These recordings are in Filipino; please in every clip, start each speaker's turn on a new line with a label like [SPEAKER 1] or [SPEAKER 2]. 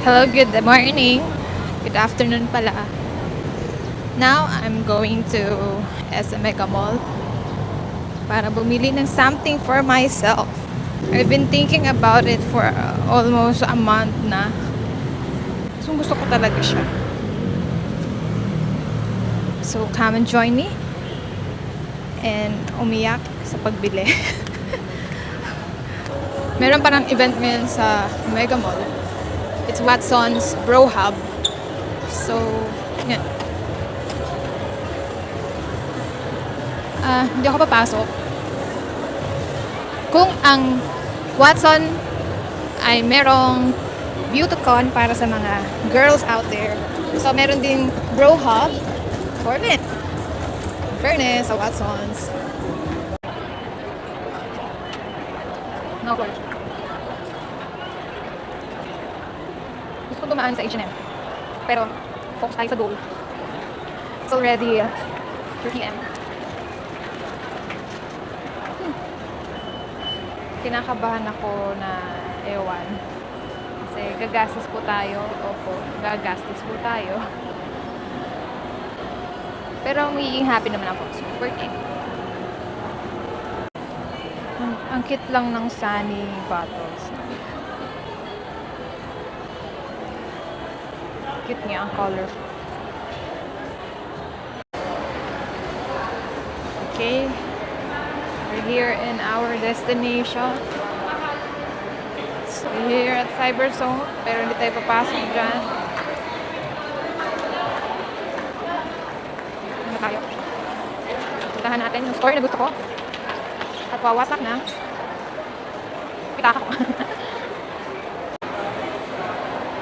[SPEAKER 1] Hello, good morning. Good afternoon pala. Now, I'm going to SM Mega Mall para bumili ng something for myself. I've been thinking about it for almost a month na. So, gusto ko talaga siya. So, come and join me and umiyak sa pagbili. Meron parang event ngayon sa Mega Mall. It's Watson's Bro Hub. So, yan. Hindi ako papasok. Kung ang Watson ay merong beautycon para sa mga girls out there. So, meron din Bro Hub for men. Fairness sa Watson's. No, gusto ko dumaan sa H&M. Pero, focus tayo sa Dole. It's already 3 p.m. Kinakabahan ako na ewan. Kasi gagastos po tayo. Opo, gagastos po tayo. Pero magiging happy naman ako. So, working. Ang cute lang ng Sunny bottles. Cute niya ang colorful. Okay. We're here in our destination. So, here at Cyberzone. Pero hindi tayo papasok dyan. Ano tayo? Puntahan natin yung store na gusto ko. At wawasak na. Pitaka ko.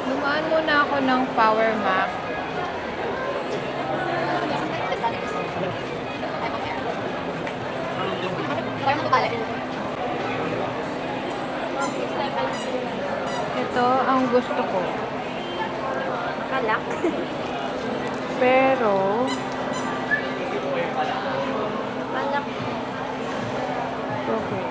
[SPEAKER 1] Dumaan muna ako ng Power Mac. Ito ang gusto ko.
[SPEAKER 2] Kalak.
[SPEAKER 1] Pero,
[SPEAKER 2] Kalak.
[SPEAKER 1] okay.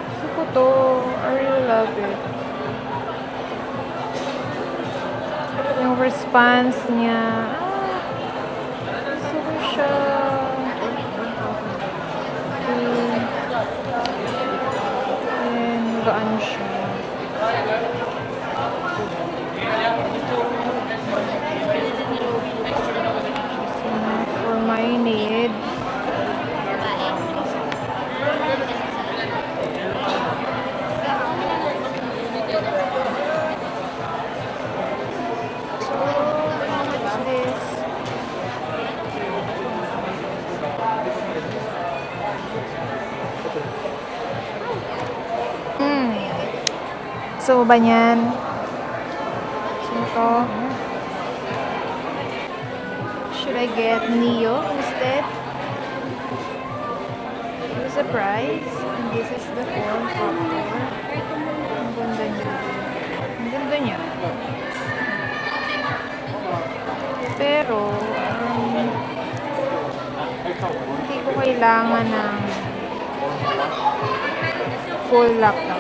[SPEAKER 1] Gusto ko to. I really love it. Yung response niya. Gusto ko siya. And gaan siya. For my need. So, how much this? So, ba niyan? So, ito. Should I get Neo instead? This is the price. And this is the form factor. Ang ganda niya. Ang ganda niya. Pero, hindi ko kailangan ng full laptop.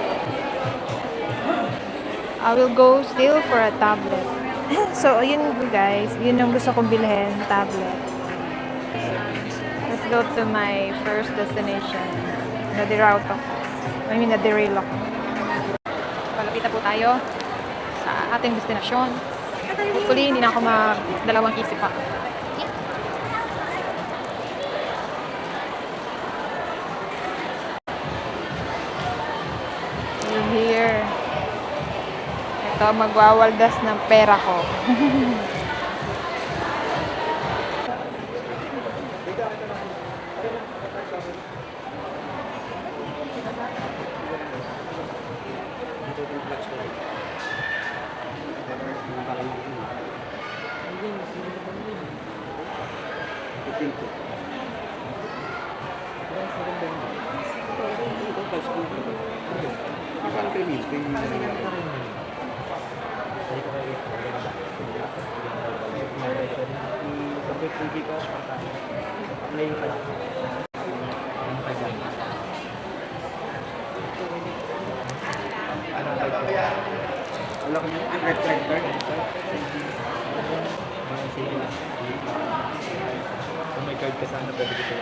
[SPEAKER 1] I will go still for a tablet. So, yun guys. Yun yung gusto kong bilhin. Tablet. Let's go to my first destination. Nadiraw to. I mean, nadirail ako. Palapita po tayo sa ating destinasyon. Hopefully, hindi na ako magdalawang isip pa. We're here. Ito, magwawaldas ng pera ko.
[SPEAKER 3] Wala ko yung red card. Kung may card ka sana, pwede ko ito.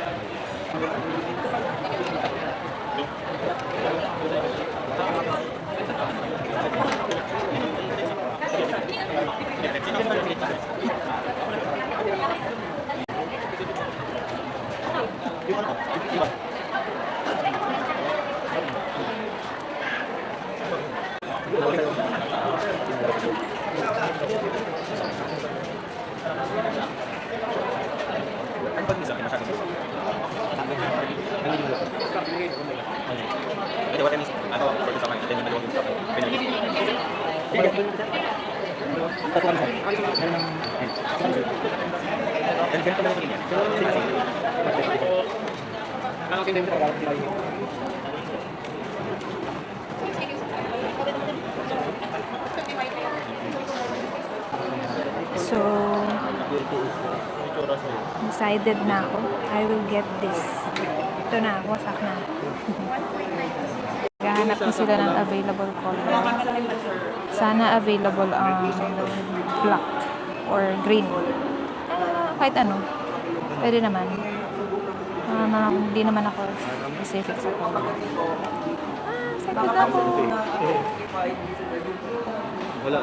[SPEAKER 3] Ano pag minsan kinasakit? Ito what I miss. Ako, for sa kanila, din yung nagawag sa akin.
[SPEAKER 1] So, decided na ako. I will get this. Ito na, wasak na. Gahanap na sila ng available color. Sana available ang black or green. Kahit ano. Pwede naman. Hindi naman ako specific sa color. Excited na ako.
[SPEAKER 3] Wala.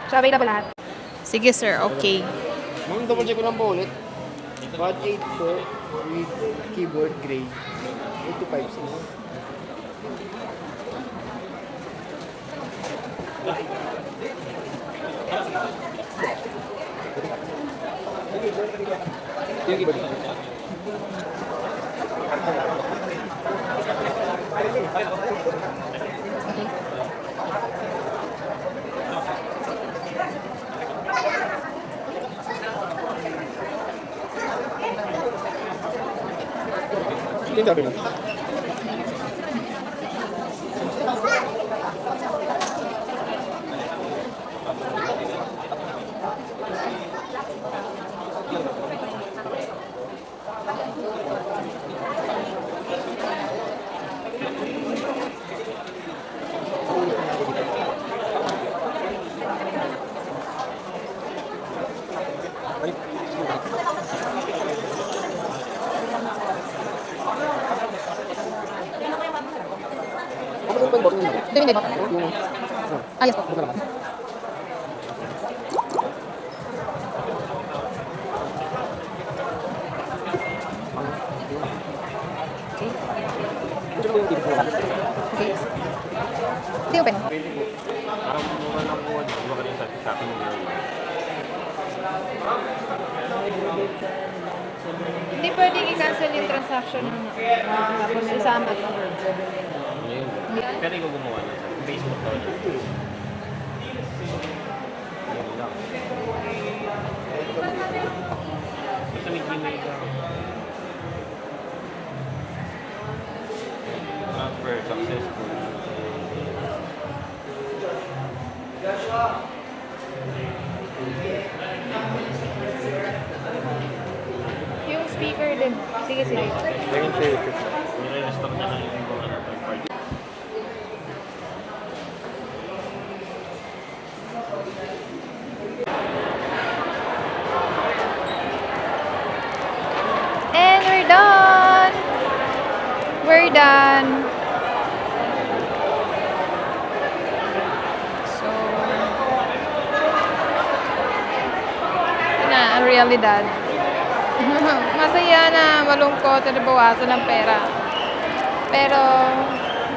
[SPEAKER 1] So, available lahat. Sige, sir. Okay.
[SPEAKER 3] Ma'am, double check ko lang po ulit. 184 with keyboard gray. 85 sila. Yung keyboard. Yung sabi mo?
[SPEAKER 1] Ito yung dito. Yes po. Okay. Ito yung pen.
[SPEAKER 3] Parang muna lang po, di ba kanina sa akin yung
[SPEAKER 1] Hindi pwedeng i-cancel yung transaction na tapos isama.
[SPEAKER 3] Pero ikaw gumawa na. Facebook daw niya. Basta may Gmail ka. Transfer successful.
[SPEAKER 1] Yung speaker din. Sige, sige.
[SPEAKER 3] Second favorite. Nire-restore na lang yung mga third party.
[SPEAKER 1] And we're done! We're done! So, yun na, ang realidad. Masaya na, malungkot, na nabawasan ng pera. Pero,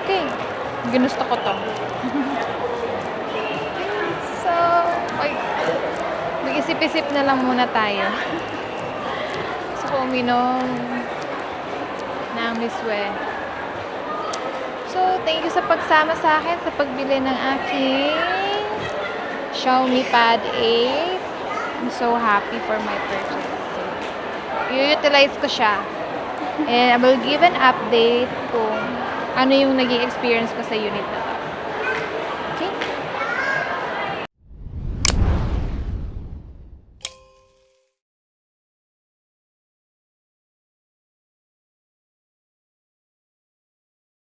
[SPEAKER 1] okay. Ginusto ko to. So, mag-isip-isip na lang muna tayo. Gusto ko uminom ng miswe. So, thank you sa pagsama sa akin sa pagbili ng aking Xiaomi Pad 8. I'm so happy for my purchase. I-utilize ko siya. And I will give an update kung ano yung naging experience ko sa unit na to.